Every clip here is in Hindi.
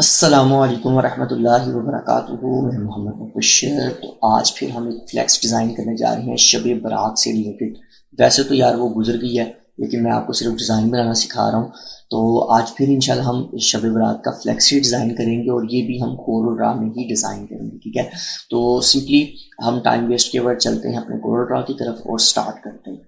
अस्सलामुअलैकुम वरहमतुल्लाहि वबरकातुहू। मैं मोहम्मद मुबश्शिर। तो आज फिर हम एक फ्लेक्स डिज़ाइन करने जा रहे हैं शब बारात से रिलेटेड। वैसे तो यार वो गुजर गई है, लेकिन मैं आपको सिर्फ डिज़ाइन बनाना सिखा रहा हूँ। तो आज फिर इंशाल्लाह हम शब बारात का फ्लेक्स ही डिज़ाइन करेंगे और ये भी हम कोरल ड्रा में ही डिज़ाइन करेंगे, ठीक है। तो सिंपली हम टाइम वेस्ट के वर्ड चलते हैं अपने कोरल ड्रा की तरफ और स्टार्ट करते हैं।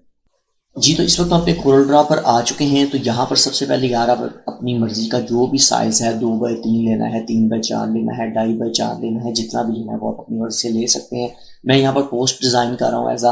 जी, तो इस वक्त हम अपने कोरल ड्रा पर आ चुके हैं। तो यहाँ पर सबसे पहले यार आप अपनी मर्जी का जो भी साइज़ है, 2x3 लेना है, 3x4 लेना है, 2.5x4 लेना है, जितना भी लेना है वो आप अपनी मर्जी से ले सकते हैं। मैं यहाँ पर पोस्ट डिज़ाइन कर रहा हूँ एज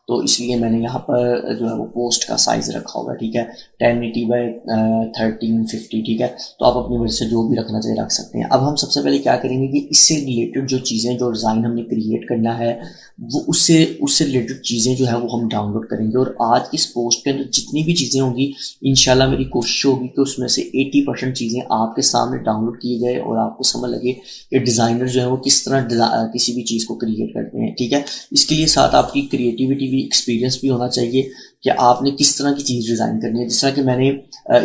तो इसलिए मैंने यहाँ पर जो है वो पोस्ट का साइज़ रखा हुआ है, ठीक है। 1080x1350, ठीक है। तो आप अपनी मर्जी से जो भी रखना चाहिए रख सकते हैं। अब हम सबसे पहले क्या करेंगे कि इससे रिलेटेड जो चीज़ें, जो डिज़ाइन हमने क्रिएट करना है, वो उससे उससे रिलेटेड चीज़ें जो है वो हम डाउनलोड करेंगे। और आज इस पोस्ट के अंदर जितनी भी चीज़ें होंगी, इंशाल्लाह मेरी कोशिश होगी कि उसमें से 80% चीज़ें आपके सामने डाउनलोड की जाए और आपको समझ लगे कि डिज़ाइनर जो है वो किस तरह किसी भी चीज़ को क्रिएट करते हैं, ठीक है। इसके लिए साथ आपकी क्रिएटिविटी भी, एक्सपीरियंस भी होना चाहिए कि आपने किस तरह की चीज़ डिज़ाइन करनी है। जिस तरह कि मैंने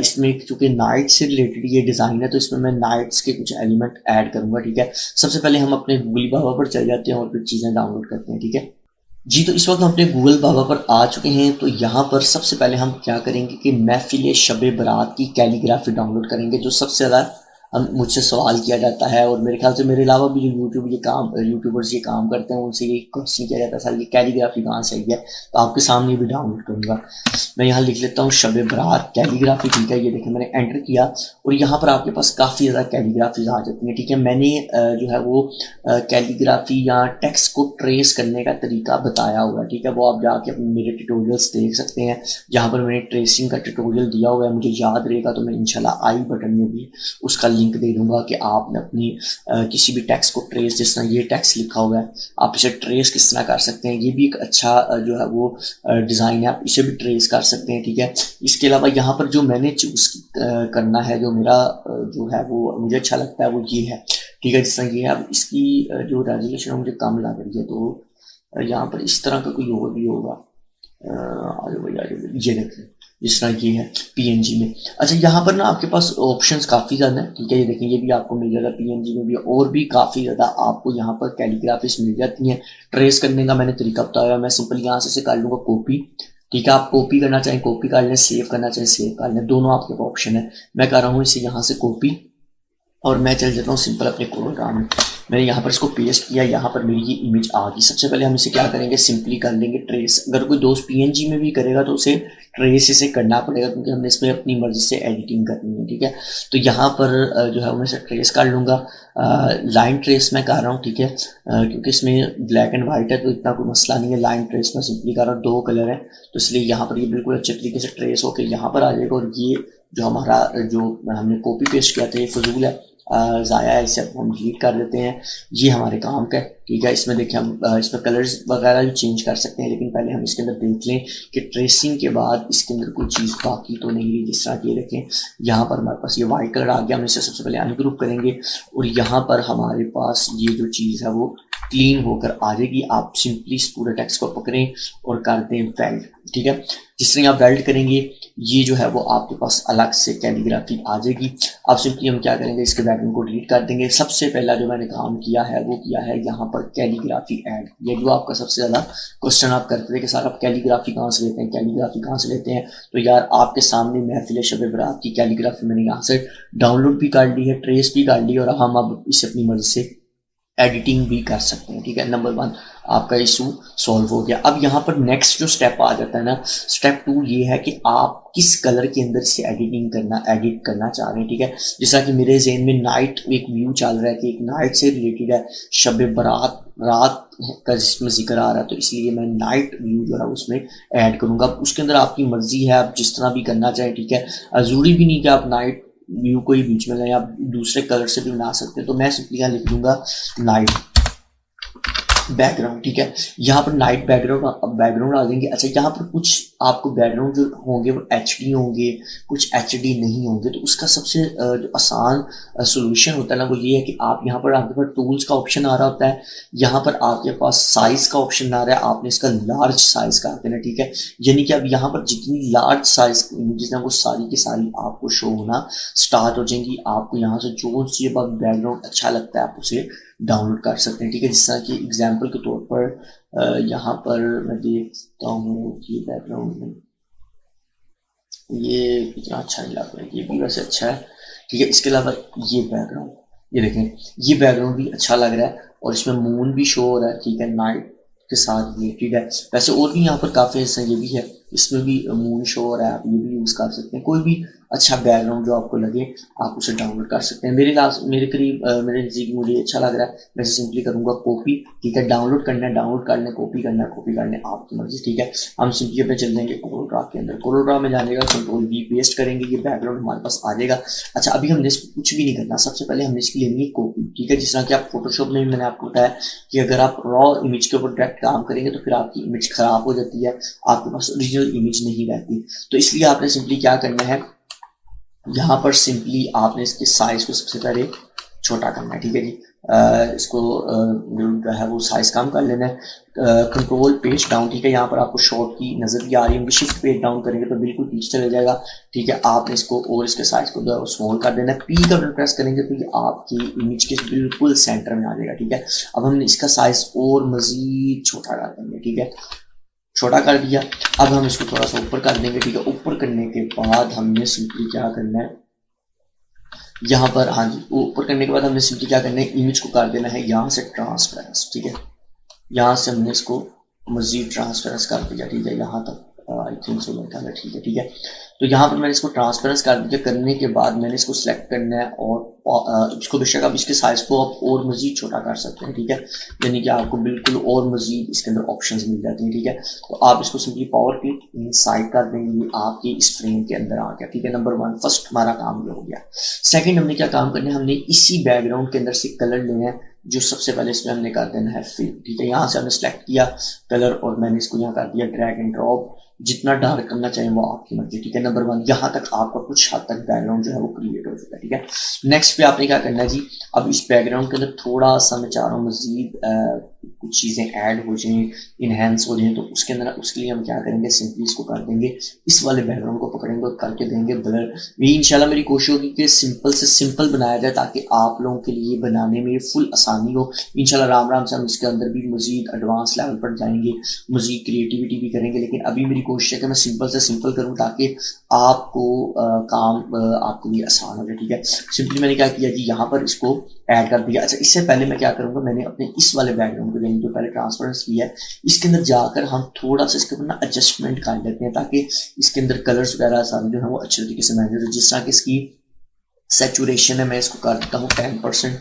इसमें चूँकि नाइट से रिलेटेड ये डिज़ाइन है, तो इसमें मैं नाइट्स के कुछ एलिमेंट ऐड करूँगा, ठीक है। सबसे पहले हम अपने गूगल बाबा पर चले जाते हैं और फिर चीज़ें डाउनलोड करते हैं, ठीक है। जी, तो इस वक्त हम अपने गूगल बाबा पर आ चुके हैं। तो यहाँ पर सबसे पहले हम क्या करेंगे कि महफिल शब बारात की कैलीग्राफी डाउनलोड करेंगे, जो सबसे ज़्यादा हम मुझसे सवाल किया जाता है। और मेरे ख्याल से मेरे अलावा भी जो यूट्यूबर्स ये काम करते हैं, उनसे ये क्वेश्चन किया जाता है, सर ये कैलीग्राफी कहाँ से आई है। तो आपके सामने भी डाउनलोड करूँगा। मैं यहाँ लिख लेता हूँ शब बारात कैलीग्राफी, ठीक है। ये देखें मैंने एंटर किया और यहाँ पर आपके पास काफ़ी ज़्यादा कैलीग्राफीज आ जाती हैं, ठीक है। मैंने जो है वो कैलीग्राफी या टेक्स्ट को ट्रेस करने का तरीका बताया हुआ है, ठीक है। वो आप जाके अपने मेरे ट्यूटोरियल्स देख सकते हैं, जहाँ पर मैंने ट्रेसिंग का ट्यूटोरियल दिया हुआ है। मुझे याद रहेगा तो मैं इंशाल्लाह आई बटन में भी उसका लिंक दे दूंगा कि आपने अपनी किसी भी टेक्स्ट को ट्रेस, जिस तरह ये टेक्स्ट लिखा हुआ है, आप इसे ट्रेस किस तरह कर सकते हैं। ये भी एक अच्छा जो है वो डिज़ाइन है, आप इसे भी ट्रेस कर सकते हैं, ठीक है। इसके अलावा यहाँ पर जो मैंने चूज करना है, जो मेरा जो है वो मुझे अच्छा लगता है, वो ये है, ठीक है। जिस तरह ये है, अब इसकी जो रेजोल्यूशन है मुझे कम लग रही है, तो यहाँ पर इस तरह का कोई और भी होगा। आगे भाई आगे, ये देखें जिस तरह ये है पीएनजी में। अच्छा, यहाँ पर ना आपके पास ऑप्शंस काफ़ी ज़्यादा हैं, ठीक है। ये देखें, ये भी आपको मिल जाएगा पीएनजी में भी, और भी काफ़ी ज़्यादा आपको यहाँ पर कैलीग्राफीज मिल जाती हैं। ट्रेस करने का मैंने तरीका बताया, मैं सिंपल यहाँ से कर लूँगा कॉपी, ठीक है। आप कॉपी करना चाहें कॉपी कर लें, सेव करना चाहें सेव कर लें, दोनों आपके पास ऑप्शन है। मैं कर रहा हूँ इसे यहाँ से कॉपी और मैं चल जाता हूँ सिंपल अपने कोरल ड्रा में। मैंने यहाँ पर इसको पेस्ट किया, यहाँ पर मेरी ये इमेज आ गई। सबसे पहले हम इसे क्या करेंगे, सिंपली कर लेंगे ट्रेस। अगर कोई दोस्त पीएनजी में भी करेगा तो उसे ट्रेस इसे करना पड़ेगा, क्योंकि हमने इसमें अपनी मर्जी से एडिटिंग करनी है, ठीक है। तो यहाँ पर जो है मैं इसे ट्रेस कर लूँगा। लाइन ट्रेस मैं कर रहा हूँ, ठीक है, क्योंकि इसमें ब्लैक एंड वाइट है तो इतना कोई मसला नहीं है। लाइन ट्रेस मैं सिंपली कर रहा हूँ, दो कलर है तो इसलिए यहाँ पर ये बिल्कुल अच्छे तरीके से ट्रेस होकर यहाँ पर आ जाएगा। और ये जो हमारा जो हमने कॉपी पेस्ट किया था ये फजूल है, ज़ाया है, इसे हम डिलीट कर देते हैं। ये हमारे काम का है, ठीक है। इसमें देखिए हम इसमें कलर्स वगैरह भी चेंज कर सकते हैं, लेकिन पहले हम इसके अंदर देख लें कि ट्रेसिंग के बाद इसके अंदर कोई चीज़ बाकी तो नहीं रही। जिस तरह ये देखें, यहाँ पर हमारे पास ये वाइट कलर आ गया, हम इसे सबसे पहले अनग्रुप करेंगे और यहाँ पर हमारे पास ये जो चीज़ है वो क्लीन होकर आ जाएगी। आप सिंपली इस पूरे टेक्स्ट को पकड़ें और कर दें वेल्ड, ठीक है। जिस तरह आप वेल्ड करेंगे, ये जो है वो आपके पास अलग से कैलीग्राफी आ जाएगी। अब सिंपली हम क्या करेंगे, इसके बैकग्राउंड को डिलीट कर देंगे। सबसे पहला जो मैंने काम किया है वो किया है यहाँ पर कैलीग्राफी ऐड। ये जो आपका सबसे ज़्यादा क्वेश्चन आप करते थे कि सर आप कैलीग्राफी कहाँ से लेते हैं, कैलीग्राफी कहाँ से लेते हैं। तो यार आपके सामने महफिल शब बारात की कैलीग्राफी मैंने यहाँ से डाउनलोड भी कर ली है, ट्रेस भी कर ली, और हम अब इसे अपनी मर्जी से एडिटिंग भी कर सकते हैं, ठीक है। नंबर 1 आपका इशू सॉल्व हो गया। अब यहाँ पर नेक्स्ट जो स्टेप आ जाता है ना, स्टेप 2 ये है कि आप किस कलर के अंदर से एडिट करना चाह रहे हैं, ठीक है। जैसा कि मेरे ज़हन में नाइट एक व्यू चल रहा है कि एक नाइट से रिलेटेड है, शब बारात रात का जिसमें जिक्र आ रहा है, तो इसलिए मैं नाइट व्यू जो है उसमें ऐड करूंगा। उसके अंदर आपकी मर्जी है, आप जिस तरह भी करना चाहें, ठीक है। जरूरी भी नहीं कि आप नाइट व्यू को ही बीच में लाएं, आप दूसरे कलर से भी बना सकते हैं। तो मैं सिंपली यहाँ लिख दूंगा नाइट बैकग्राउंड, ठीक है। यहाँ पर नाइट बैकग्राउंड आ जाएंगे। अच्छा, यहाँ पर कुछ आपको बैकग्राउंड जो होंगे वो एचडी होंगे, कुछ एचडी नहीं होंगे। तो उसका सबसे जो आसान सोल्यूशन होता है ना वो ये है कि आप यहाँ पर आपके पास टूल्स का ऑप्शन आ रहा होता है, यहाँ पर आपके पास साइज का ऑप्शन आ रहा है, आपने इसका लार्ज साइज कर देना, ठीक है। यानी कि अब यहाँ पर जितनी लार्ज साइज इमेजेस हैं वो सारी की सारी आपको शो होना स्टार्ट हो जाएंगी। आपको यहाँ से जो सी बैकग्राउंड अच्छा लगता है आप उसे डाउनलोड कर सकते हैं, ठीक है। जिस तरह की एग्जाम्पल के तौर पर यहाँ पर मैं देखता हूँ कि बैकग्राउंड में ये इतना अच्छा नहीं लग रहा है, ये भी वैसे अच्छा है, ठीक है। इसके अलावा ये बैकग्राउंड, ये देखें, ये बैकग्राउंड भी अच्छा लग रहा है और इसमें मून भी शो हो रहा है, ठीक है, नाइट के साथ ये, ठीक है। वैसे और भी यहाँ पर काफ़ी हिस्सा ये भी है, इसमें भी मून शो हो रहा है, आप ये भी यूज़ कर सकते हैं। कोई भी अच्छा बैकग्राउंड जो आपको लगे आप उसे डाउनलोड कर सकते हैं। मेरे करीब मेरे नज़दीक मुझे अच्छा लग रहा है, मैं सिंपली करूँगा कॉपी, ठीक है। डाउनलोड करना है डाउनलोड कर लें, कॉपी करना है कॉपी कर लें, आपकी मर्जी, ठीक है। हम सिंपली अपने चल जाएंगे कोलोर ड्रा के अंदर, कोलोर ड्रा में जाने का कंट्रोल वी पेस्ट करेंगे, ये बैकग्राउंड हमारे पास आ जाएगा। अच्छा, अभी हमने इसको कुछ भी नहीं करना, सबसे पहले हमने इसकी लेनी है कॉपी, ठीक है। जिस तरह कि आप फोटोशॉप में मैंने आपको बताया कि अगर आप रॉ इमेज के ऊपर डायरेक्ट काम करेंगे तो फिर आपकी इमेज खराब हो जाती है, आपके पास ओरिजिनल इमेज नहीं रहती। तो इसलिए आपने सिंपली क्या करना है, यहाँ पर सिंपली आपने इसके साइज को सबसे पहले छोटा करना है, ठीक है जी। इसको जो है वो साइज कम कर लेना है, कंट्रोल पेज डाउन, ठीक है। यहाँ पर आपको शॉर्ट की नजर भी आ रही होगी, शिफ्ट पेज डाउन करेंगे तो बिल्कुल पीछे चले जाएगा, ठीक है। आपने इसको और इसके साइज को जो है स्मॉल कर देना है, पी का बटन प्रेस करेंगे तो ये आपकी इमेज के बिल्कुल सेंटर में आ जाएगा, ठीक है। अब हमने इसका साइज और मजीद छोटा कर देंगे, ठीक है, छोटा कर दिया। अब हम इसको थोड़ा सा ऊपर कर देंगे, ठीक है। ऊपर करने के बाद हमने सिंपली क्या करना है, यहाँ पर, हाँ जी, ऊपर करने के बाद हमने सिंपली क्या करना है, इमेज को कर देना है यहाँ से ट्रांसपेरेंस, ठीक है। यहाँ से हमने इसको मजीद ट्रांसपेरेंस कर दिया, ठीक है, यहाँ तक आई थिंक सो मेरा था, ठीक है, ठीक है। तो यहाँ पर मैंने इसको ट्रांसपेरेंस कर दिया, करने के बाद मैंने इसको सिलेक्ट करना है और इसको बेशक आप इसके साइज को आप और मजीद छोटा कर सकते हैं, ठीक है। यानी कि आपको बिल्कुल और मजीद इसके अंदर ऑप्शंस मिल जाती हैं, ठीक है। तो आप इसको सिंपली पावर क्लिक इनसाइड कर देंगे, ये आपके इस फ्रेम के अंदर आ गया, ठीक है। नंबर 1 फर्स्ट हमारा काम ये हो गया। सेकंड हमने क्या काम करना है, हमने इसी बैकग्राउंड के अंदर से कलर लेना है, जो सबसे पहले इसमें हमने कर देना है फिल, ठीक है। यहाँ से हमने सेलेक्ट किया कलर और मैंने इसको यहाँ कर दिया ड्रैग एंड ड्रॉप, जितना डार्क करना चाहिए वो आपकी मर्जी, ठीक है। नंबर 1 यहाँ तक आपका कुछ हद तक बैकग्राउंड जो है वो क्रिएट हो चुका है, ठीक है। नेक्स्ट पे आपने क्या करना है जी, अब इस बैकग्राउंड के अंदर थोड़ा सा मैं चाह रहा हूँ मजीद कुछ चीज़ें ऐड हो जाएं, इनहेंस हो जाएं, तो उसके अंदर उसके लिए हम क्या करेंगे, सिंपली इसको कर देंगे, इस वाले बैकग्राउंड को पकड़ेंगे और करके देंगे ब्लर। ये इंशाल्लाह मेरी कोशिश होगी कि सिंपल से सिंपल बनाया जाए ताकि आप लोगों के लिए बनाने में फुल आसानी हो। इंशाल्लाह राम राम से हम इसके अंदर भी मजीद एडवांस लेवल पर जाएंगे, मजीद क्रिएटिविटी भी करेंगे, लेकिन अभी मेरी कोशिश है कि मैं सिंपल से सिंपल करूँ ताकि आपको काम आपके लिए आसान हो जाए, ठीक है। सिंपली मैंने क्या किया जी, यहाँ पर इसको ऐड कर दिया। अच्छा, इससे पहले मैं क्या करूँगा, मैंने अपने इस वाले बैकग्राउंड को जो पहले ट्रांसपेरेंस किया है इसके अंदर जाकर हम थोड़ा सा इसके ऊपर ना एडजस्टमेंट कर लेते हैं ताकि इसके अंदर कलर्स वगैरह सारे जो है वो अच्छे तरीके से मैनेज हो। जिस तरह की इसकी सेचुरेशन है मैं इसको कर देता हूँ 10%,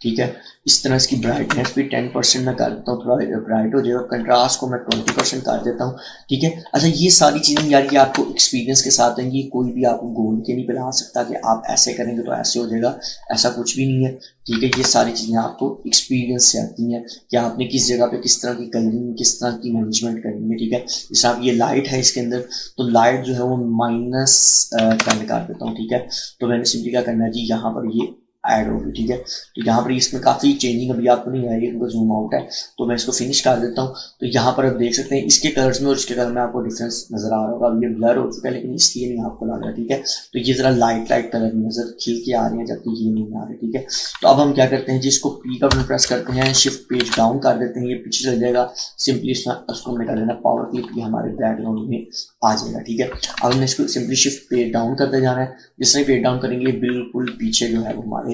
ठीक है। इस तरह इसकी ब्राइटनेस भी 10% में कर देता हूँ, थोड़ा ब्राइट हो जाएगा। कंट्रास्ट को मैं 20% कर देता हूँ, ठीक है। अच्छा, ये सारी चीज़ें यार ये आपको एक्सपीरियंस के साथ हैं, ये कोई भी आपको गोल के नहीं बना सकता कि आप ऐसे करेंगे तो ऐसे हो जाएगा, ऐसा कुछ भी नहीं है, ठीक है। ये सारी चीज़ें आपको एक्सपीरियंस से आती हैं कि आपने किस जगह पे किस तरह की कलरिंग, किस तरह की मैनेजमेंट करनी है, ठीक है। जैसे आप ये लाइट है इसके अंदर, तो लाइट जो है वो -10 कर देता हूँ, ठीक है। तो मैंने सिंपली क्या करना है जी, यहाँ पर ये ऐड होगी, ठीक है। तो यहाँ पर इसमें काफ़ी चेंजिंग अभी आपको नहीं आएगी क्योंकि जूम आउट है, तो मैं इसको फिनिश कर देता हूँ। तो यहाँ पर आप देख सकते हैं इसके कलर्स में और इसके कलर में आपको डिफरेंस नजर आ रहा होगा। अब ये ब्लर हो चुका है लेकिन इसलिए नहीं आपको लग रहा, ठीक है। तो ये जरा लाइट लाइट कलर नजर खिल के आ रहे हैं जबकि ये नहीं आ रहे, ठीक है। तो अब हम क्या करते हैं जी, इसको पी का बटन प्रेस करते हैं, शिफ्ट पेज डाउन कर देते हैं, ये पीछे चल जाएगा। सिंपली उसको हमने कर देना पावर क्लिक, ये हमारे बैकग्राउंड में आ जाएगा, ठीक है। अब हमने इसको सिंपली शिफ्ट पेज डाउन करते जाना है, जिस तरह पेज डाउन करेंगे बिल्कुल पीछे जो है वो हमारे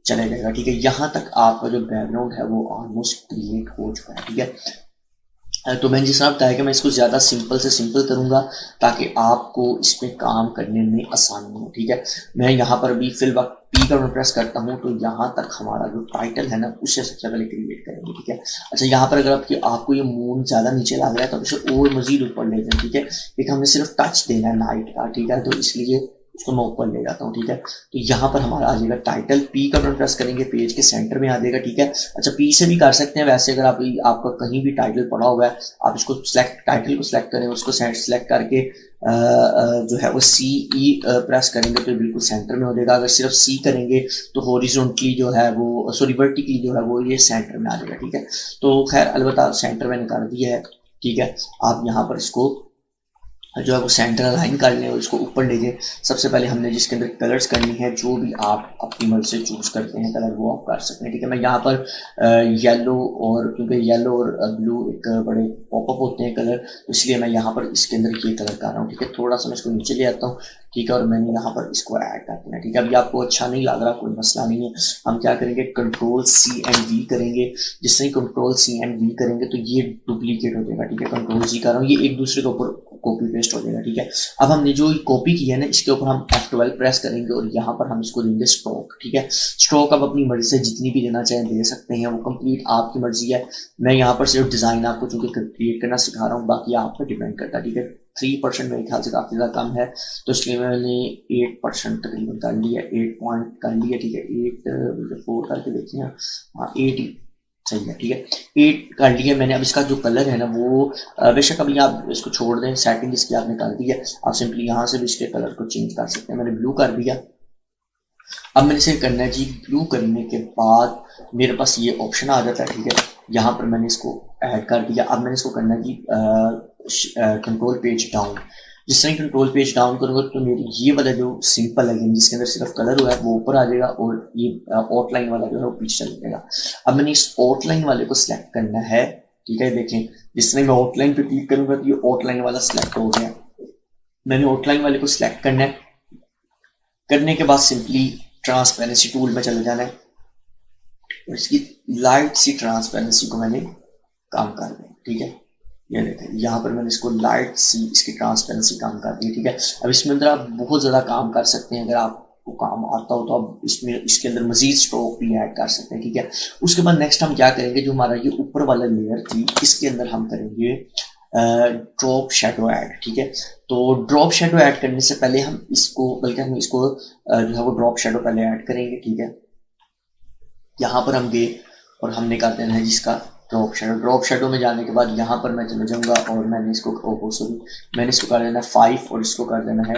चले जाएगा, ठीक है। यहाँ तक आपका जो बैकग्राउंड है वो ऑलमोस्ट क्रिएट हो चुका है, ठीक है। तो मैंने जिस तरह बताया कि मैं इसको ज़्यादा सिंपल से सिंपल करूँगा ताकि आपको इसमें काम करने में आसानी हो, ठीक है। मैं यहाँ पर भी फिल वक्त पी का प्रेस करता हूँ तो यहाँ तक हमारा जो टाइटल है ना उसे सबसे पहले क्रिएट करेंगे, ठीक है। अच्छा, यहाँ पर अगर आपको ये मून ज़्यादा नीचे लग रहा है तो इसे और मजीद ऊपर ले जाए, ठीक है। एक हमने सिर्फ टच देना है लाइट का, ठीक है। तो इसलिए उसको मैं ऊपर ले जाता हूँ, ठीक है। तो यहाँ पर हमारा आ जाएगा टाइटल, पी का बटन प्रेस करेंगे, पेज के सेंटर में आ जाएगा, ठीक है। अच्छा, पी से भी कर सकते हैं वैसे, अगर आपका कहीं भी टाइटल पड़ा हुआ है, आप इसको टाइटल को सिलेक्ट करें, उसको सेलेक्ट करके जो है वो सी ई प्रेस करेंगे तो बिल्कुल सेंटर में हो जाएगा। अगर सिर्फ सी करेंगे तो हॉरिजॉन्टली जो है वो, सॉरी वर्टिकली जो है वो ये सेंटर में आ जाएगा, ठीक है। तो खैर अलबत्ता सेंटर मैंने कर दिया है, ठीक है। आप यहाँ पर इसको जो है वो सेंटर अलाइन कर लें और इसको ऊपर ले जाए। सबसे पहले हमने जिसके अंदर कलर्स करनी है, जो भी आप अपनी मर्जी से चूज करते हैं कलर, वो आप कर सकते हैं, ठीक है। मैं यहाँ पर येलो, और क्योंकि येलो और ब्लू एक बड़े पॉपअप होते हैं कलर, तो इसलिए मैं यहाँ पर इसके अंदर ये कलर कर रहा हूँ, ठीक है। थोड़ा सा मैं इसको नीचे ले आता हूँ, ठीक है, और मैंने यहाँ पर इसको ऐड कर दिया, ठीक है। अभी आपको अच्छा नहीं लग रहा, कोई मसला नहीं है। हम क्या करेंगे, कंट्रोल सी एंड वी करेंगे। जिससे ही कंट्रोल सी एंड वी करेंगे तो ये डुप्लीकेट हो जाएगा, ठीक है। कंट्रोल जी कर रहा हूँ, ये एक दूसरे के ऊपर कॉपी पेस्ट हो जाएगा, ठीक है। अब हमने जो कॉपी की है ना, इसके ऊपर हम F12 प्रेस करेंगे और यहाँ पर हम इसको देंगे स्ट्रोक, ठीक है। स्ट्रोक आप अपनी मर्जी से जितनी भी देना चाहें दे सकते हैं, वो कंप्लीट आपकी मर्जी है। मैं यहाँ पर सिर्फ डिजाइन आपको चूंकि क्रिएट करना सिखा रहा हूँ, बाकी आप पर डिपेंड करता है, ठीक है। 3% मेरे ख्याल से काफी ज्यादा कम है, तो इसलिए मैंने 8% तकरीबन कर लिया, 8 पॉइंट कर लिया, ठीक है। 8 4 करके देखिए, हाँ 8 सही है, ठीक है। 8 कर लिया मैंने। अब इसका जो कलर है ना वो बेशक अभी आप इसको छोड़ दें, सेटिंग इसकी आपने कर दी है, आप सिंपली यहाँ से भी इसके कलर को चेंज कर सकते हैं। मैंने ब्लू कर दिया। अब मैंने इसे करना है जी, ब्लू करने के बाद मेरे पास ये ऑप्शन आ जाता है, ठीक है। यहाँ पर मैंने इसको ऐड कर दिया। अब मैंने इसको करना है जी कंट्रोल पेज डाउन। जिस तरह कंट्रोल पेज डाउन करूंगा तो मेरी ये वाला जो सिंपल है जिसके अंदर सिर्फ कलर हुआ है वो ऊपर आ जाएगा, और ये आउटलाइन वाला जो है वो पीछे चल जाएगा। अब मैंने इस आउटलाइन वाले को सिलेक्ट करना है, ठीक है। देखें, जिस तरह मैं आउटलाइन पे क्लिक करूंगा तो ये आउटलाइन वाला सिलेक्ट हो गया। मैंने आउटलाइन वाले को सिलेक्ट करना है, करने के बाद सिंपली ट्रांसपेरेंसी टूल में चले जाना है और इसकी लाइट सी ट्रांसपेरेंसी को मैंने काम कर दिया, ठीक है। ये देखें, यहाँ पर मैंने इसको लाइट सी इसकी ट्रांसपेरेंसी काम कर दी, ठीक है। अब इसमें अंदर आप बहुत ज़्यादा काम कर सकते हैं, अगर आपको काम आता हो तो आप इसमें इसके अंदर मजीद स्ट्रोक भी ऐड कर सकते हैं, ठीक है। उसके बाद नेक्स्ट हम क्या करेंगे, जो हमारा ये ऊपर वाला लेयर थी इसके अंदर हम करेंगे ड्रॉप शेडो ऐड, ठीक है। तो ड्रॉप शेडो ऐड करने से पहले हम इसको, बल्कि हम इसको जो है वो ड्रॉप शेडो पहले ऐड करेंगे, ठीक है। यहाँ पर हम गए और हमने कर देना है जिसका ड्रॉप शेडो में जाने के बाद यहाँ पर मैं चले जाऊंगा और मैंने इसको सॉरी मैंने इसको कर देना है 5 और इसको कर देना है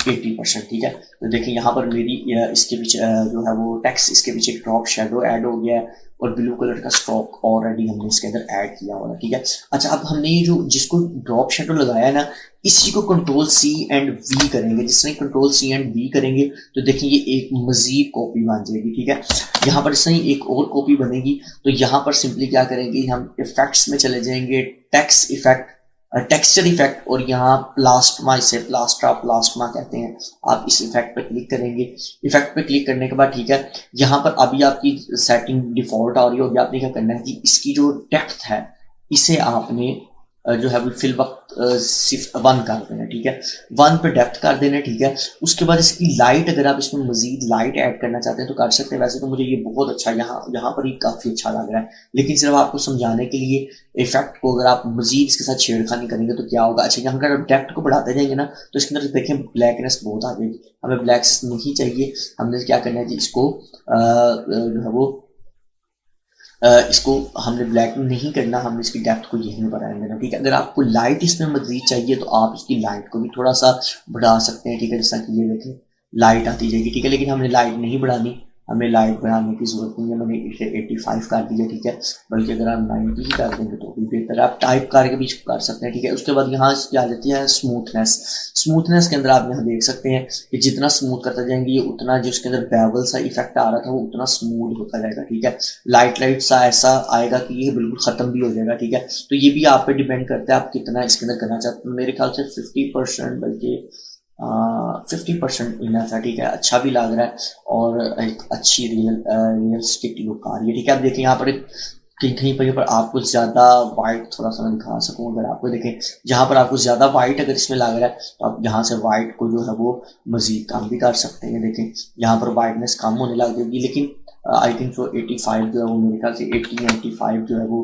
80%, ठीक है। तो देखिए यहाँ पर मेरी इसके पीछे जो है वो टेक्स्ट, इसके पीछे ड्रॉप शेडो ऐड हो गया है और ब्लू कलर का स्ट्रोक ऑलरेडी हमने इसके अंदर ऐड किया हुआ है, ठीक है। अच्छा, अब हमने ये जो जिसको ड्रॉप शेडो लगाया है ना, इसी को कंट्रोल सी एंड वी करेंगे। जिस तरह कंट्रोल सी एंड वी करेंगे तो देखिए ये एक मजीद कॉपी बन जाएगी, ठीक है। यहाँ पर इस तरह एक और कॉपी बनेगी, तो यहाँ पर सिंपली क्या करेंगे, हम इफेक्ट्स में चले जाएंगे, टेक्स्ट इफेक्ट, टेक्सचर इफेक्ट, और यहाँ प्लास्टमा, इसे प्लास्टमा कहते हैं। आप इस इफेक्ट पे क्लिक करेंगे। इफेक्ट पे क्लिक करने के बाद, ठीक है, यहाँ पर अभी आपकी सेटिंग डिफॉल्ट आ रही होगी। आपने क्या करना है कि इसकी जो डेप्थ है इसे आपने जो है वो फिल वक्त सिर्फ 1 कर देना, ठीक है। 1 पे डेप्थ कर देना, ठीक है। उसके बाद इसकी लाइट, अगर आप इसमें मजीद लाइट ऐड करना चाहते हैं तो कर सकते हैं। वैसे तो मुझे ये बहुत अच्छा यहाँ पर ही काफी अच्छा लग रहा है, लेकिन सिर्फ आपको समझाने के लिए इफेक्ट को अगर आप मजीद इसके साथ छेड़खानी करेंगे तो क्या होगा। अच्छा, यहाँ अगर आप डेप्थ को बढ़ाते जाएंगे ना तो इसके अंदर देखें ब्लैकनेस बहुत आ जाएगी। हमें ब्लैकनेस नहीं चाहिए। हमने क्या करना है कि इसको जो है वो इसको हमने ब्लैक नहीं करना, हमने इसकी डेप्थ को यहीं पर आने देना, ठीक है। अगर आपको लाइट इसमें मजीद चाहिए तो आप इसकी लाइट को भी थोड़ा सा बढ़ा सकते हैं, ठीक है। जैसा कि ये देखें लाइट आती जाएगी, ठीक है, लेकिन हमने लाइट नहीं बढ़ानी, हमें लाइट बढ़ाने की जरूरत नहीं है। मैंने इसे 85 कर दिया, ठीक है, बल्कि अगर आप 90 ही कर देंगे तो भी बेहतर है। आप टाइप करके भी कर सकते हैं, ठीक है। उसके बाद यहाँ क्या आ जाती है स्मूथनेस। स्मूथनेस के अंदर आप यहाँ देख सकते हैं कि जितना स्मूथ करते जाएंगे ये उतना जो उसके अंदर बेवल सा इफेक्ट आ रहा था वो उतना स्मूथ होता जाएगा, ठीक है। लाइट सा ऐसा आएगा कि ये बिल्कुल खत्म भी हो जाएगा, ठीक है। तो ये भी आप पे डिपेंड करता है आप कितना इसके अंदर करना चाहते हैं। मेरे ख्याल से 50%, बल्कि 50% इनफ है, ठीक है। अच्छा भी लग रहा है और एक अच्छी रियलिस्टिक लुक आ रही है, ठीक है। आप देखें यहाँ पर कहीं कहीं पर आपको ज्यादा वाइट, थोड़ा सा मैं दिखा सकूं अगर आपको, देखें जहां पर आपको ज्यादा वाइट अगर इसमें लग रहा है तो आप यहाँ से वाइट को जो है वो मजीद कम भी कर सकते हैं। देखें यहाँ पर वाइटनेस कम होने लग जाएगी, लेकिन आई थिंक जो 85 जो है वो मेरे ख्याल से 80 95 जो है वो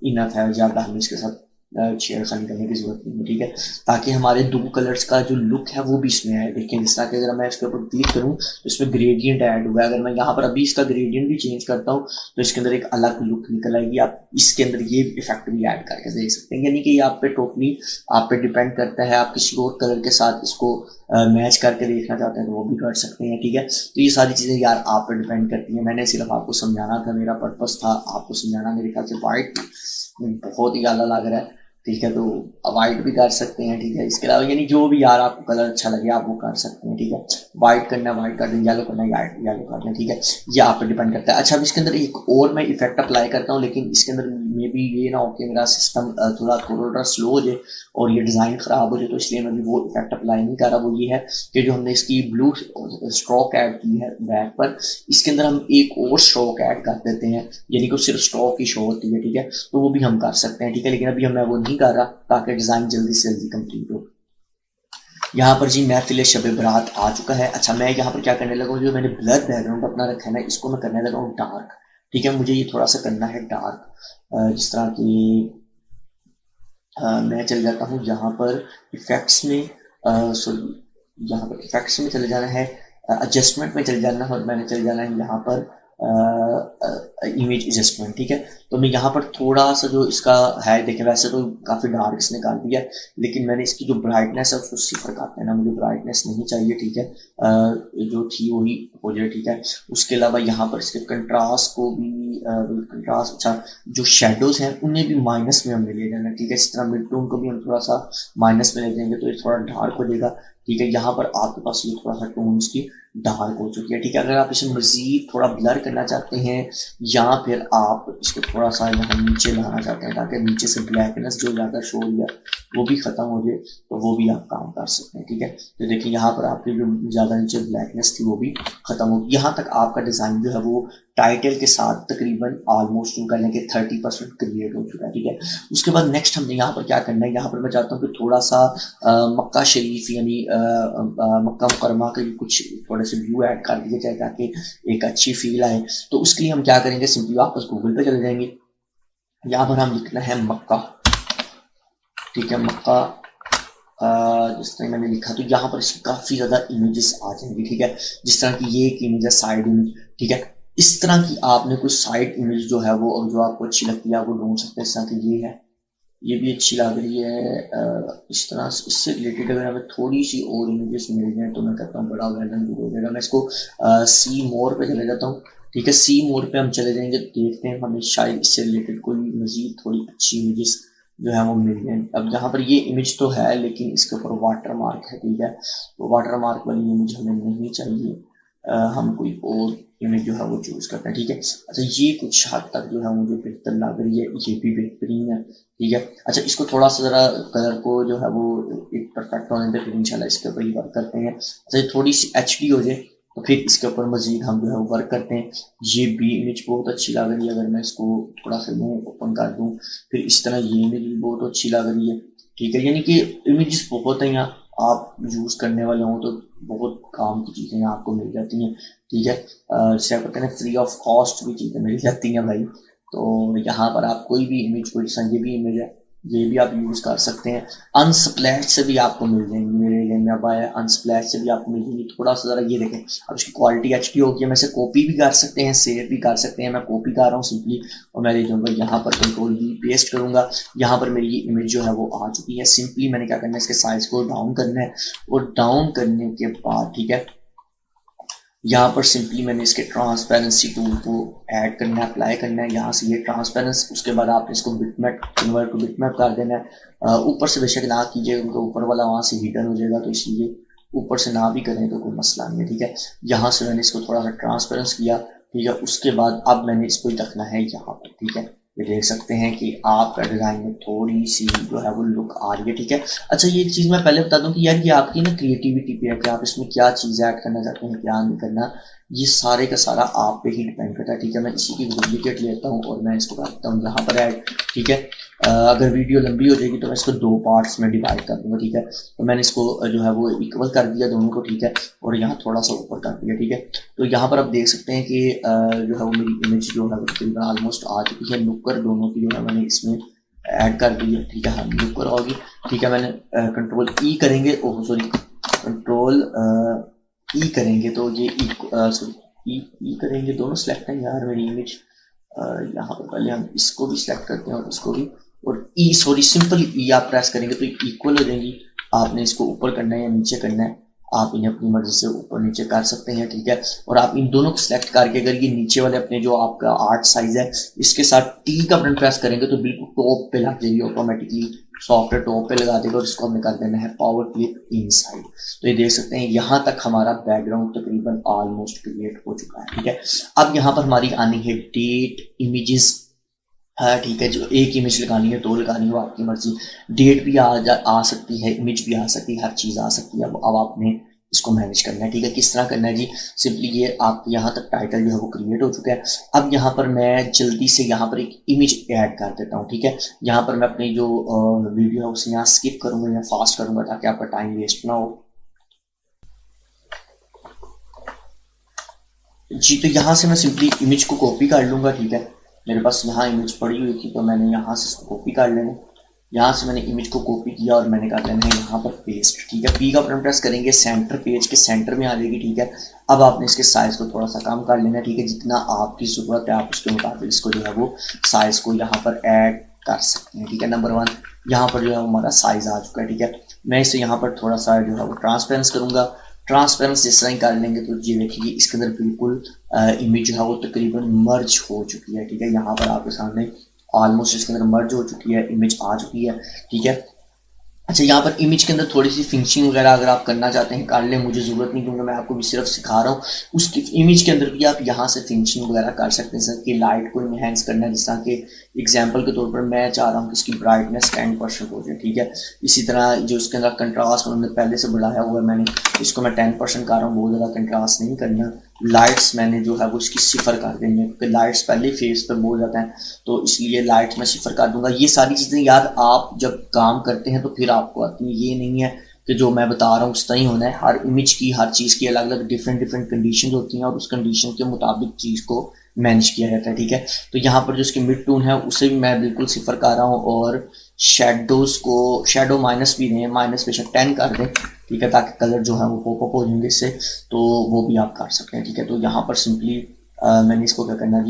इनफ है, ज्यादा हमें इसके साथ छेड़खानी करने की जरूरत नहीं है, ठीक है, ताकि हमारे दो कलर्स का जो लुक है वो भी इसमें आए। देखिए जिस तरह के अगर मैं इसके ऊपर क्लिक करूँ तो इसमें ग्रेडियंट ऐड हुआ है। अगर मैं यहाँ पर अभी इसका ग्रेडियंट भी चेंज करता हूँ तो इसके अंदर एक अलग लुक निकल आएगी। आप इसके अंदर ये इफेक्ट भी ऐड करके देख सकते हैं, यानी कि ये आप पे टोटली आप पे डिपेंड करता है। आप किसी और कलर के साथ इसको मैच करके देखना चाहते हैं तो वो भी कर सकते हैं, ठीक है। तो ये सारी चीज़ें यार आप पे डिपेंड करती हैं। मैंने सिर्फ आपको समझाना था, मेरा पर्पस था आपको समझाना। मेरे ख्याल से वाइट बहुत ही ज़्यादा लग रहा है, ठीक है, तो वाइट भी कर सकते हैं, ठीक है। इसके अलावा यानी जो भी यार आपको कलर अच्छा लगे आप वो कर सकते हैं, ठीक है। वाइट करना है वाइट कर दें, येलो करना है येलो कर दें, ठीक है। ये आप पे डिपेंड करता है। अच्छा अब इसके अंदर एक और मैं इफेक्ट अप्लाई करता हूँ, लेकिन इसके अंदर मे बी ये ना हो कि मेरा सिस्टम थोड़ा स्लो हो जाए और ये डिज़ाइन ख़राब हो जाए, तो इसलिए मैं भी वो इफेक्ट अप्लाई नहीं कर रहा। वो ये है कि जो हमने इसकी ब्लू स्ट्रोक ऐड की है बैक पर, इसके अंदर हम एक और स्ट्रोक ऐड कर देते हैं, यानी कि सिर्फ स्ट्रोक ही शो होती है, ठीक है। तो वो भी हम कर सकते हैं, ठीक है, लेकिन अभी मैं वो नहीं कर रहा ताकि डिज़ाइन जल्दी से जल्दी कंप्लीट हो। यहाँ पर जी महफिल शब बारात आ चुका है। अच्छा मैं यहाँ पर क्या करने लगा हूँ, जो मैंने ब्लर बैकग्राउंड अपना रखा है ना, इसको मैं करने लगा हूँ डार्क, ठीक है। मुझे ये थोड़ा सा करना है डार्क, जिस तरह की मैं चल जाता हूँ यहाँ पर इफेक्ट्स में, सॉरी यहाँ पर इफेक्ट्स में चले जाना है, एडजस्टमेंट में चले जाना है, और मैंने चले जाना है यहाँ पर इमेज एडजस्टमेंट, ठीक है। तो मैं यहाँ पर थोड़ा सा जो इसका है, देखें वैसे तो काफ़ी डार्क इसने कर दिया, लेकिन मैंने इसकी जो ब्राइटनेस है उसको सिफर कर देना, मुझे ब्राइटनेस नहीं चाहिए, ठीक है। जो थी वही हो जाए, ठीक है। उसके अलावा यहाँ पर इसके कंट्रास्ट को भी कंट्रास्ट, अच्छा जो शेडोज हैं उन्हें भी माइनस में हमें ले जाना, ठीक है। इस तरह मिड टोन को भी हम थोड़ा सा माइनस में ले जाएंगे तो ये थोड़ा डार्क हो जाएगा, ठीक है। यहाँ पर आपके पास ये थोड़ा सा टोन इसकी डार्क हो चुकी है, ठीक है। अगर आप इसे मजीद थोड़ा ब्लर करना चाहते हैं या फिर आप इसको थोड़ा सा यहाँ नीचे लाना चाहते हैं ताकि नीचे से ब्लैकनेस जो ज़्यादा शो हो गया वो भी ख़त्म हो जाए, तो वो भी आप काम कर सकते हैं, ठीक है। तो देखिए यहाँ पर आपकी जो ज़्यादा नीचे ब्लैकनेस थी वो भी ख़त्म होगी। यहाँ तक आपका डिज़ाइन जो है वो टाइटल के साथ तकरीबन ऑलमोस्ट यूँ करने के 30% क्रिएट हो चुका है, ठीक है। उसके बाद नेक्स्ट हमने यहाँ पर क्या करना है, यहाँ पर मैं चाहता हूँ कि थोड़ा सा मक्का शरीफ यानी मक्का मुकरमा के कुछ थोड़े से व्यू ऐड कर दिए जाए ताकि एक अच्छी फील आए। तो उसके लिए हम क्या करेंगे, सिंपली वापस गूगल पे चले जाएंगे, यहाँ पर हम लिखना है मक्का, ठीक है, मक्का। जिस तरह मैंने लिखा तो यहाँ पर इसकी काफ़ी ज़्यादा इमेजेस आ जाएंगी, ठीक है। जिस तरह की ये एक इमेज है साइड इमेज, ठीक है। इस तरह की आपने कोई साइड इमेज जो है वो जो आपको अच्छी लगती है आप वो ढूंढ सकते हैं। इस तरह की ये है, ये भी अच्छी लग रही है। इस तरह से इससे रिलेटेड अगर हमें थोड़ी सी और इमेजेस मिल जाए तो मैं कहता हूँ बड़ा वेल एंड गुड हो जाएगा। मैं इसको सी मोर पे चले जाता हूँ, ठीक है। सी मोर पे हम चले जाएंगे तो देखते हैं हमें शायद इससे रिलेटेड कोई मजीद थोड़ी अच्छी इमेजेस जो है वो मिल जाए। अब यहाँ पर ये इमेज तो है लेकिन इसके ऊपर वाटर मार्क है, ठीक है। तो वाटर मार्क वाली इमेज हमें नहीं चाहिए, हम कोई और इमेज जो है वो चूज़ करते हैं, ठीक है। अच्छा ये कुछ हद तक जो है मुझे बेहतर लग रही है, ये भी बेहतरीन है, ठीक है। अच्छा इसको थोड़ा सा ज़रा कलर को जो है वो एक परफेक्ट होने तक इंशाल्लाह इसके ऊपर ही वर्क करते हैं। अच्छा ये थोड़ी सी HD हो जाए तो फिर इसके ऊपर मजीद हम जो है वो वर्क करते हैं। ये भी इमेज बहुत अच्छी लग रही है, अगर मैं इसको थोड़ा सा मुँह ओपन कर दूँ फिर इस तरह ये इमेज भी बहुत अच्छी लग रही है, ठीक है। यानी कि इमेजेस बहुत हैं यहाँ, आप यूज़ करने वाले हों तो बहुत काम की चीज़ें आपको मिल जाती हैं, ठीक है। जैसे आप कहते हैं फ्री ऑफ कॉस्ट भी चीज़ें मिल जाती हैं भाई। तो यहाँ पर आप कोई भी इमेज, कोई ये भी इमेज है ये भी आप यूज़ कर सकते हैं। अनस्प्लैश से भी आपको मिल जाएंगी, मेरे एरिया में अब आया अनस्प्लैश से भी आपको मिल जाएंगी। थोड़ा सा ज़रा ये देखें, अब इसकी क्वालिटी HD होगी, हम इसे कॉपी भी कर सकते हैं सेव भी कर सकते हैं। मैं कॉपी कर रहा हूँ सिंपली और मैं ले जाऊँगा यहाँ पर कंट्रोल V पेस्ट करूँगा। यहाँ पर मेरी ये इमेज जो है वो आ चुकी है। सिंपली मैंने क्या करना है, इसके साइज़ को डाउन करना है और डाउन करने के बाद, ठीक है, यहाँ पर सिंपली मैंने इसके ट्रांसपेरेंसी टूल को ऐड करना है, अप्लाई करना है। यहाँ से ये ट्रांसपेरेंस, उसके बाद आपने इसको बिटमैप कन्वर्ट टू बिटमैप कर देना है। ऊपर से बेशक ना कीजिए उनका ऊपर वाला वहाँ से हिडन हो जाएगा, तो इसलिए ऊपर से ना भी करें तो कोई मसला नहीं है, ठीक है। यहाँ से मैंने इसको थोड़ा सा ट्रांसपेरेंस किया, ठीक है। उसके बाद अब मैंने इसको रखना है यहाँ पर, ठीक है। ये देख सकते हैं कि आपका डिज़ाइन में थोड़ी सी जो है वो लुक आ रही है, ठीक है। अच्छा ये चीज़ मैं पहले बता दूं कि यार ये आपकी ना क्रिएटिविटी पे है कि आप इसमें क्या चीज़ ऐड करना चाहते हैं क्या नहीं करना, ये सारे का सारा आप पे ही डिपेंड करता है, ठीक है। मैं इसी की डुप्लीकेट लेता हूँ और मैं इसको करता हूँ यहाँ पर ऐड, ठीक है। अगर वीडियो लंबी हो जाएगी तो मैं इसको 2 पार्ट्स में डिवाइड कर दूँगा, ठीक है। तो मैंने इसको जो है वो इक्वल कर दिया दोनों को, ठीक है, और यहाँ थोड़ा सा ऊपर कर दिया, ठीक है। तो यहाँ पर आप देख सकते हैं कि जो है वो मेरी इमेज जो है वो तकरीबन ऑलमोस्ट आ चुकी है। नुक्कर दोनों की जो है मैंने इसमें ऐड कर दी है, ठीक है, हाँ लुक पर होगी, ठीक है। मैंने कंट्रोल ई करेंगे, ओह सॉरी, कंट्रोल ई करेंगे तो ये सॉरी ई करेंगे, दोनों सिलेक्ट हैं यार मेरी इमेज। यहाँ पर पहले हम इसको भी सिलेक्ट करते हैं और इसको भी, और ई सॉरी सिंपल ई आप प्रेस करेंगे तो इक्वल हो जाएंगी। आपने इसको ऊपर करना है या नीचे करना है, आप इन्हें अपनी मर्जी से ऊपर नीचे कर सकते हैं, ठीक है। और आप इन दोनों को सिलेक्ट करके अगर ये नीचे वाले अपने जो आपका आर्ट साइज है इसके साथ टी का बटन प्रेस करेंगे तो बिल्कुल टॉप पे लग जाएगी ऑटोमेटिकली, सॉफ्टवेयर टॉप पे लगा देगा और इसको हमने कर देना है पावर क्लिप इनसाइड। तो ये देख सकते हैं यहाँ तक हमारा बैकग्राउंड तकरीबन ऑलमोस्ट क्रिएट हो चुका है, ठीक है। अब यहाँ पर हमारी आनी है डेट इमेजेस, हाँ ठीक है, जो एक इमेज लगानी है, दो लगानी हो आपकी मर्जी, डेट भी आ सकती है, इमेज भी आ सकती है, हर चीज़ आ सकती है। अब आपने इसको मैनेज करना है, ठीक है। किस तरह करना है जी, सिंपली ये आप यहाँ तक टाइटल जो है वो क्रिएट हो चुका है। अब यहाँ पर मैं जल्दी से यहाँ पर एक इमेज ऐड कर देता हूँ, ठीक है। यहाँ पर मैं अपनी जो वीडियो है उसे यहाँ स्किप करूँगा या फास्ट करूँगा ताकि आपका टाइम वेस्ट ना हो जी। तो यहाँ से मैं सिंपली इमेज को कॉपी कर लूँगा, ठीक है। मेरे पास यहाँ इमेज पड़ी हुई थी तो मैंने यहाँ से इसको कॉपी कर लेना। यहाँ से मैंने इमेज को कॉपी किया और मैंने कर लेना है यहाँ पर पेस्ट, ठीक है। पी का बटन प्रेस करेंगे, सेंटर पेज के सेंटर में आ जाएगी, ठीक है। अब आपने इसके साइज को थोड़ा सा कम कर लेना है, ठीक है। जितना आपकी ज़रूरत है आप उसके मुताबिक इसको जो है वो साइज को यहाँ पर ऐड कर सकते हैं, ठीक है। नंबर 1 यहाँ पर जो है हमारा साइज आ चुका है, ठीक है। मैं इसे यहाँ पर थोड़ा सा जो है वो ट्रांसपेरेंस करूँगा। ट्रांसपेरेंस जिस तरह ही कर लेंगे तो ये देखिए इसके अंदर बिल्कुल इमेज जो है वो तकरीबन मर्ज हो चुकी है, ठीक है। यहाँ पर आपके सामने ऑलमोस्ट इसके अंदर मर्ज हो चुकी है, इमेज आ चुकी है, ठीक है। अच्छा, यहाँ पर इमेज के अंदर थोड़ी सी फिनिशिंग वगैरह अगर आप करना चाहते हैं कर लें, मुझे ज़रूरत नहीं क्योंकि मैं आपको भी सिर्फ सिखा रहा हूँ। उसकी इमेज के अंदर भी आप यहाँ से फिनिशिंग वगैरह कर सकते हैं, जैसे कि लाइट को इनहेंस करना है, जिस तरह के एग्जांपल के तौर पर मैं चाह रहा हूँ कि इसकी ब्राइटनेस 10% हो जाए, ठीक है। इसी तरह जो इसके अंदर कंट्रास्ट उन्होंने पहले से बढ़ाया हुआ है, मैंने इसको मैं 10% कर रहा हूँ, बहुत ज़्यादा कंट्रास्ट नहीं करना। लाइट्स मैंने जो है वो इसकी सिफर कर देंगे क्योंकि लाइट्स पहले फेस पर बोल जाता है तो इसलिए लाइट्स मैं सिफर कर दूंगा। ये सारी चीज़ें यार आप जब काम करते हैं तो फिर आपको आती है, ये नहीं है कि जो मैं बता रहा हूँ उस तरह ही होना है। हर इमेज की, हर चीज़ की अलग अलग डिफरेंट डिफरेंट कंडीशन होती हैं और उस कंडीशन के मुताबिक चीज़ को मैनेज किया जाता है, ठीक है। तो यहाँ पर जो इसकी मिड टून है उसे भी मैं बिल्कुल सिफर कर रहा हूँ और शेडोज को शेडो माइनस भी दें, माइनस बेशक 10 कर दें, ठीक है, ताकि कलर जो है वो पॉपअप हो जाएंगे इससे, तो वो भी आप कर सकते हैं, ठीक है। तो यहाँ पर सिंपली मैंने इसको क्या करना है